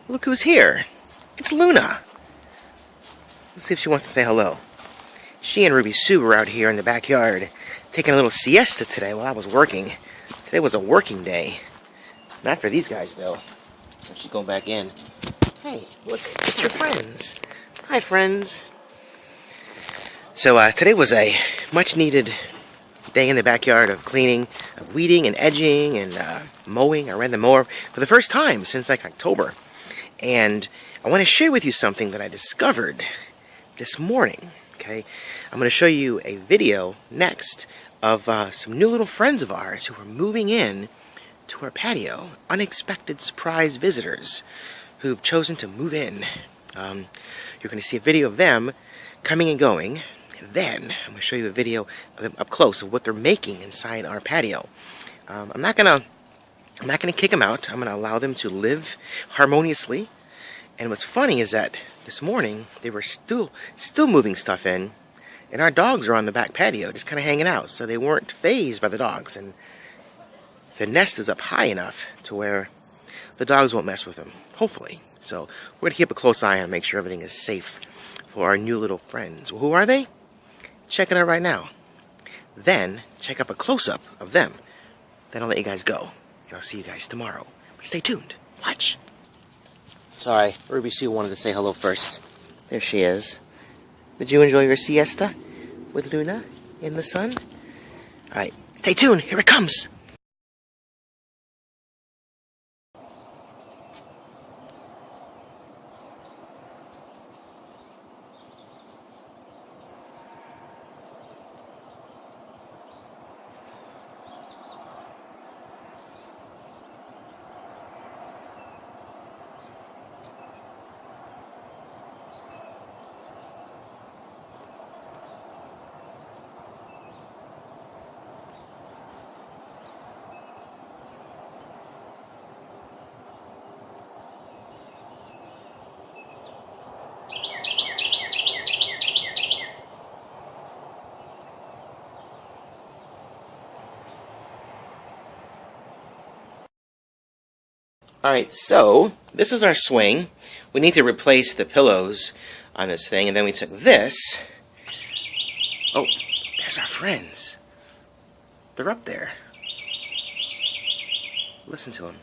Look who's here. It's Luna. Let's see if she wants to say hello. She and Ruby Sue were out here in the backyard taking a little siesta today while I was working. Today was a working day. Not for these guys, though. She's going back in. Hey, look, it's your friends. Hi, friends. So today was a much-needed day in the backyard of cleaning, of weeding and edging and mowing. I ran the mower for the first time since like October. And I want to share with you something that I discovered this morning. Okay, I'm going to show you a video next of some new little friends of ours who are moving in to our patio. Unexpected surprise visitors who've chosen to move in. You're going to see a video of them coming and going. And then I'm going to show you a video of them up close of what they're making inside our patio. I'm not gonna kick them out. I'm gonna allow them to live harmoniously. And what's funny is that this morning they were still moving stuff in, and our dogs are on the back patio, just kind of hanging out. So they weren't fazed by the dogs, and the nest is up high enough to where the dogs won't mess with them. Hopefully. So we're gonna keep a close eye on, make sure everything is safe for our new little friends. Well, who are they? Check it out right now. Then check up a close-up of them. Then I'll let you guys go. And I'll see you guys tomorrow. But stay tuned. Watch. Sorry, Ruby Sue wanted to say hello first. There she is. Did you enjoy your siesta with Luna in the sun? Alright, stay tuned. Here it comes. Alright, so this is our swing. We need to replace the pillows on this thing, and then we took this. Oh, there's our friends. They're up there. Listen to them.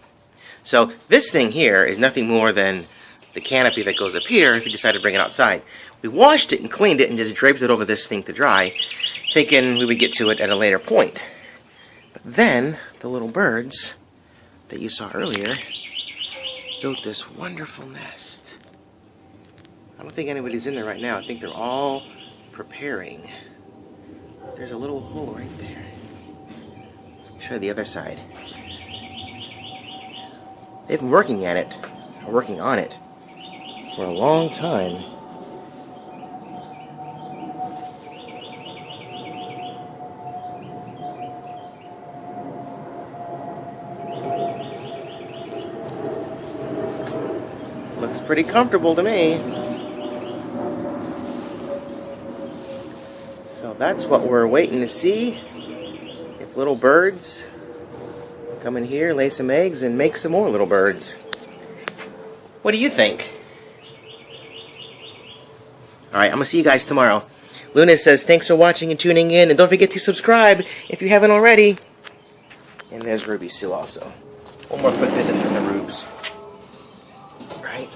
So this thing here is nothing more than the canopy that goes up here if you decide to bring it outside. We washed it and cleaned it and just draped it over this thing to dry, thinking we would get to it at a later point. But then the little birds that you saw earlier built this wonderful nest. I don't think anybody's in there right now. I think they're all preparing. There's a little hole right there. Show you the other side. They've been working at it, or working on it, for a long time. Looks pretty comfortable to me. So that's what we're waiting to see. If little birds come in here, lay some eggs, and make some more little birds. What do you think? Alright, I'm going to see you guys tomorrow. Luna says thanks for watching and tuning in, and don't forget to subscribe if you haven't already. And there's Ruby Sue also. One more quick visit from the Rubes. Right?